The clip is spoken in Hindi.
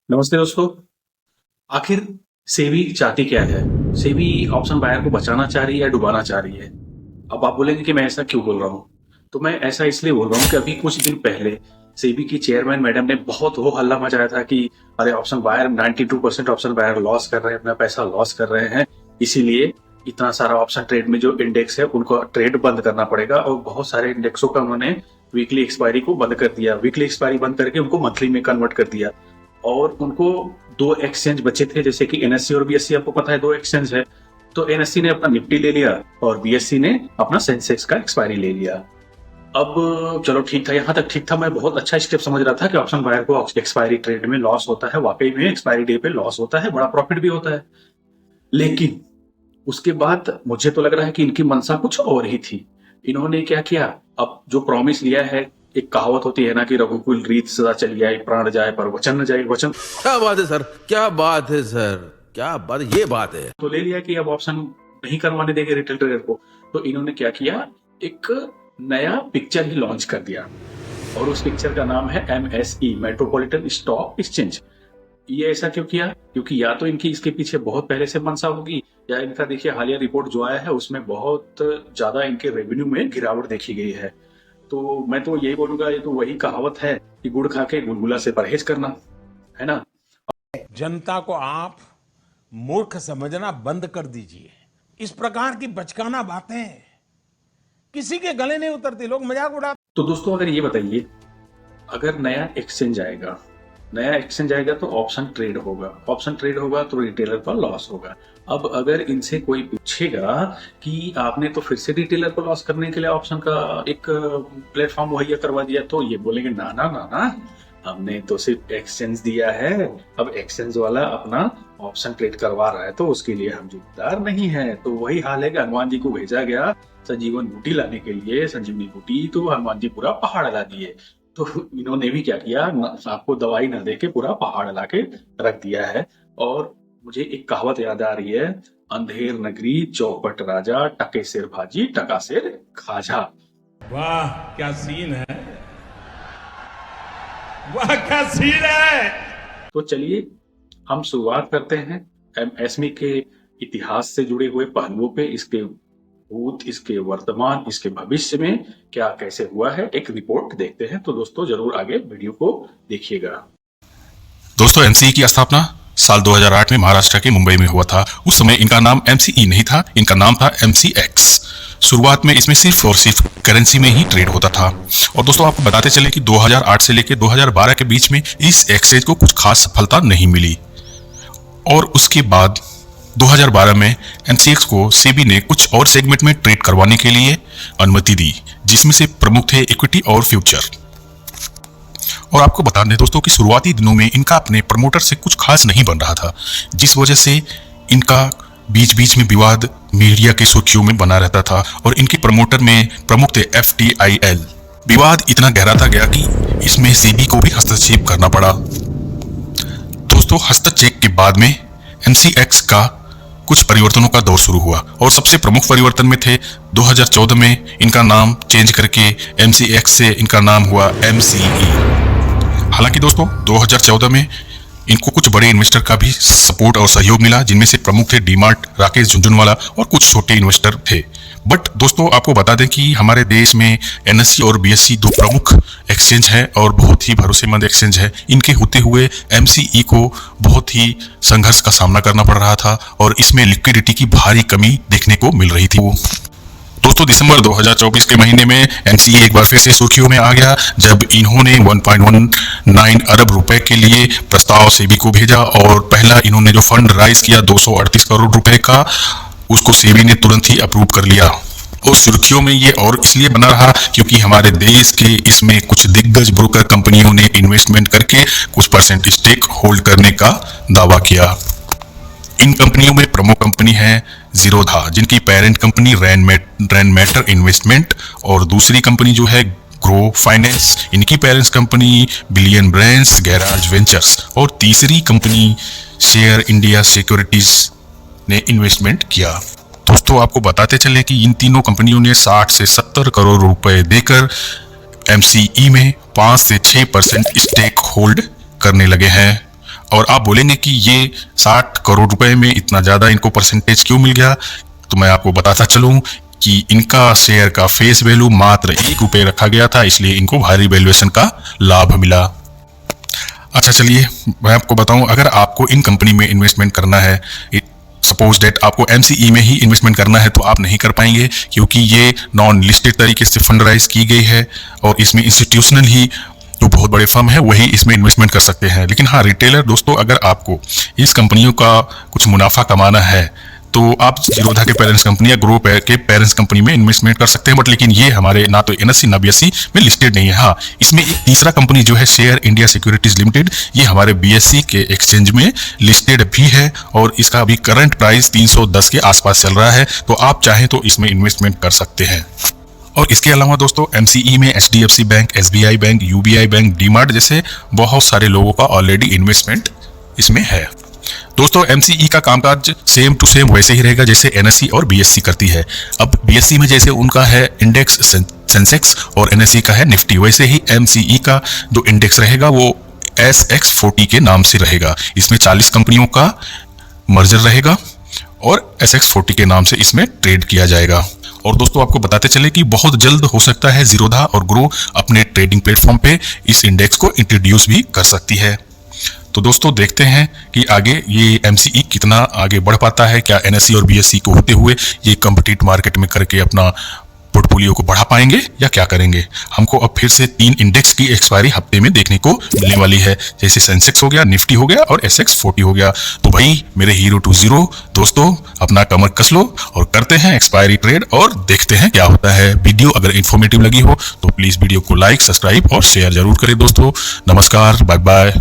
नमस्ते दोस्तों। आखिर सेबी चाहती क्या है? सेबी ऑप्शन बायर को बचाना चाह रही है या डुबाना चाह रही है? अब आप बोलेंगे कि मैं ऐसा क्यों बोल रहा हूँ? तो मैं ऐसा इसलिए बोल रहा हूँ कि अभी कुछ दिन पहले सेबी की चेयरमैन मैडम ने बहुत वो हल्ला मचाया था कि अरे option buyer 92% option buyer loss कर रहे हैं, अपना पैसा लॉस कर रहे हैं, इसीलिए इतना सारा ऑप्शन ट्रेड में जो इंडेक्स है उनको ट्रेड बंद करना पड़ेगा। और बहुत सारे इंडेक्सों का उन्होंने वीकली एक्सपायरी को बंद कर दिया, वीकली एक्सपायरी बंद करके उनको मंथली में कन्वर्ट कर दिया। और उनको दो एक्सचेंज बचे थे, जैसे कि एनएससी और बीएससी, आपको पता है दो एक्सचेंज है। तो एनएससी ने अपना निफ्टी ले लिया और बीएससी ने अपना सेंसेक्स का एक्सपायरी ले लिया। अब चलो ठीक था, यहां तक ठीक था, मैं बहुत अच्छा स्टेप समझ रहा था कि ऑप्शन बायर को एक्सपायरी ट्रेड में लॉस होता है, वाकई में एक्सपायरी डे पे लॉस होता है, बड़ा प्रॉफिट भी होता है। लेकिन उसके बाद मुझे तो लग रहा है कि इनकी मंशा कुछ और ही थी। इन्होंने क्या किया, अब जो प्रॉमिस लिया है, एक कहावत होती है ना कि रघुकुल रीत सदा चली आए, प्राण जाए पर वचन न जाए। वचन क्या बात है सर, क्या बात है सर, क्या बात, ये बात है। तो ले लिया कि अब ऑप्शन नहीं करवाने देंगे रिटेल ट्रेडर को। तो इन्होंने क्या किया, एक नया पिक्चर ही लॉन्च कर दिया और उस पिक्चर का नाम है एमएसई, मेट्रोपॉलिटन स्टॉक एक्सचेंज। ये ऐसा क्यों किया? क्योंकि या तो इनकी इसके पीछे बहुत पहले से मंशा होगी, या इनका देखिए हालिया रिपोर्ट जो आया है उसमें बहुत ज्यादा इनके रेवेन्यू में गिरावट देखी गई है। तो मैं तो यही बोलूंगा, ये तो वही कहावत है कि गुड़ खा के गुलगुला से परहेज करना, है ना। जनता को आप मूर्ख समझना बंद कर दीजिए। इस प्रकार की बचकाना बातें किसी के गले नहीं उतरती, लोग मजाक उड़ाते। तो दोस्तों अगर ये बताइए, अगर नया एक्सचेंज आएगा तो ऑप्शन ट्रेड होगा, ऑप्शन ट्रेड होगा तो रिटेलर का लॉस होगा। अब अगर इनसे कोई पूछेगा कि आपने तो फिर से रिटेलर को लॉस करने के लिए ऑप्शन का एक प्लेटफॉर्म मुहैया करवा दिया, तो ये बोलेंगे ना ना ना ना, हमने तो सिर्फ एक्सचेंज दिया है, अब एक्सचेंज वाला अपना ऑप्शन ट्रेड करवा रहा है तो उसके लिए हम जिम्मेदार नहीं है। तो वही हाल है कि हनुमान जी को भेजा गया संजीवन बूटी लाने के लिए, संजीवनी बूटी, तो हनुमान जी पूरा पहाड़ ला दिए। तो इन्होंने भी क्या किया, आपको दवाई ना देके पूरा पहाड़ ला के रख दिया है। और मुझे एक कहावत याद आ रही है, अंधेर नगरी चौपट राजा, टके सिर भाजी टका सिर खाजा। वाह क्या सीन है, वाह क्या सीन है। तो चलिए हम शुरुआत करते हैं एमएसएमई के इतिहास से जुड़े हुए पहलुओं पे, इसके भूत, इसके वर्तमान, इसके भविष्य में क्या कैसे हुआ है, एक रिपोर्ट देखते हैं। तो दोस्तों जरूर आगे वीडियो को देखिएगा। दोस्तों एमसीई की स्थापना साल 2008 में महाराष्ट्र के मुंबई में हुआ था। उस समय इनका नाम एमसीई नहीं था, इनका नाम था एमसीएक्स। शुरुआत में इसमें सिर्फ और सिर्फ करेंसी में ही ट्रेड होता था। और दोस्तों आपको बताते चले कि 2008 से लेकर 2012 के बीच में इस एक्सचेंज को कुछ खास सफलता नहीं मिली। और उसके बाद 2012 में एमसीएक्स को सेबी ने कुछ और सेगमेंट में ट्रेड करवाने के लिए अनुमति दी, जिसमें से प्रमुख थे इक्विटी और फ्यूचर। और आपको बता दें दोस्तों कि शुरुआती दिनों में इनका अपने प्रमोटर से कुछ खास नहीं बन रहा था, जिस वजह से इनका बीच बीच में विवाद मीडिया के सुर्खियों में बना रहता था। और इनके प्रमोटर में प्रमुख थे FTIL। विवाद इतना गहराता गया कि इसमें सेबी को भी हस्तक्षेप करना पड़ा। दोस्तों हस्तक्षेप के बाद में एमसीएक्स का कुछ परिवर्तनों का दौर शुरू हुआ और सबसे प्रमुख परिवर्तन में थे 2014 में इनका नाम चेंज करके एमसीएक्स से इनका नाम हुआ MCE। हालांकि दोस्तों 2014 में इनको कुछ बड़े इन्वेस्टर का भी सपोर्ट और सहयोग मिला, जिनमें से प्रमुख थे डीमार्ट, राकेश झुनझुनवाला और कुछ छोटे इन्वेस्टर थे। बट दोस्तों आपको बता दें कि हमारे देश में एनएससी और बीएससी दो प्रमुख एक्सचेंज है और बहुत ही भरोसेमंद एक्सचेंज है। इनके होते हुए एमसीई को बहुत ही संघर्ष का सामना करना पड़ रहा था और इसमें लिक्विडिटी की भारी कमी देखने को मिल रही थी। दोस्तों दिसंबर 2024 के महीने में एमसीई एक बार फिर से सुर्खियों में आ गया, जब इन्होंने 1.19 अरब रुपए के लिए प्रस्ताव सेबी को भेजा। और पहला इन्होंने जो फंड राइज किया 238 करोड़ रुपए का, उसको सेबी ने तुरंत ही अप्रूव कर लिया। और सुर्खियों में ये और इसलिए बना रहा क्योंकि हमारे देश के इसमें कुछ दिग्गज ब्रोकर कंपनियों ने इन्वेस्टमेंट करके कुछ परसेंट स्टेक होल्ड करने का दावा किया। इन कंपनियों में प्रमुख कंपनी है जीरोधा, जिनकी पेरेंट कंपनी रैन मैटर इन्वेस्टमेंट, और दूसरी कंपनी जो है ग्रो फाइनेंस, इनकी parents company billion brands garage ventures, और तीसरी कंपनी शेयर इंडिया सिक्योरिटीज ने इन्वेस्टमेंट किया। दोस्तों आपको बताते चले कि इन तीनों कंपनियों ने 60 से 70 करोड़ रुपए देकर एमसीई में 5 से 6% स्टेक होल्ड करने लगे हैं। और आप बोलेंगे कि ये 60 करोड़ रुपए में इतना ज़्यादा इनको परसेंटेज क्यों मिल गया, तो मैं आपको बताता चलूँ कि इनका शेयर का फेस वैल्यू मात्र 1 रुपये रखा गया था, इसलिए इनको भारी वैल्यूएशन का लाभ मिला। अच्छा चलिए मैं आपको बताऊं, अगर आपको इन कंपनी में इन्वेस्टमेंट करना है, सपोज डेट आपको MCE में ही इन्वेस्टमेंट करना है, तो आप नहीं कर पाएंगे क्योंकि ये नॉन लिस्टेड तरीके से फंड राइज की गई है और इसमें इंस्टीट्यूशनल ही जो बहुत बड़े फर्म है वही इसमें इन्वेस्टमेंट कर सकते हैं। लेकिन हाँ, रिटेलर दोस्तों, अगर आपको इस कंपनियों का कुछ मुनाफा कमाना है तो आप जीरोधा के पेरेंट्स कंपनी या ग्रो के पेरेंट्स कंपनी में इन्वेस्टमेंट कर सकते हैं, बट लेकिन ये हमारे ना तो NSE ना BSE में लिस्टेड नहीं है। हाँ, इसमें एक तीसरा कंपनी जो है शेयर इंडिया सिक्योरिटीज लिमिटेड, ये हमारे BSE के एक्सचेंज में लिस्टेड भी है और इसका अभी करंट प्राइस 310 के आसपास चल रहा है, तो आप चाहें तो इसमें इन्वेस्टमेंट कर सकते हैं। और इसके अलावा दोस्तों MCE में HDFC bank, SBI bank, UBI bank, DMart जैसे बहुत सारे लोगों का ऑलरेडी इन्वेस्टमेंट इसमें है। दोस्तों MCE का कामकाज सेम टू सेम वैसे ही रहेगा जैसे NSE और BSE करती है। अब BSE में जैसे उनका है इंडेक्स सेंसेक्स और NSE का है निफ्टी, वैसे ही MCE का जो इंडेक्स रहेगा वो SX40 के नाम से रहेगा। इसमें 40 कंपनियों का मर्जर रहेगा और SX40 के नाम से इसमें ट्रेड किया जाएगा। और दोस्तों आपको बताते चले कि बहुत जल्द हो सकता है जीरोधा और ग्रो अपने ट्रेडिंग प्लेटफॉर्म पे इस इंडेक्स को इंट्रोड्यूस भी कर सकती है। तो दोस्तों देखते हैं कि आगे ये MCE कितना आगे बढ़ पाता है, क्या NSE और BSE को होते हुए ये कॉम्पिटिट मार्केट में करके अपना पोर्टफोलियो को बढ़ा पाएंगे या क्या करेंगे। हमको अब फिर से 3 इंडेक्स की एक्सपायरी हफ्ते में देखने को मिलने वाली है, जैसे सेंसेक्स हो गया, निफ्टी हो गया और SX40 हो गया। तो भाई मेरे हीरो टू जीरो दोस्तों, अपना कमर कस लो और करते हैं एक्सपायरी ट्रेड और देखते हैं क्या होता है। वीडियो अगर इन्फॉर्मेटिव लगी हो तो प्लीज वीडियो को लाइक, सब्सक्राइब और शेयर जरूर करें दोस्तों। नमस्कार, बाय बाय।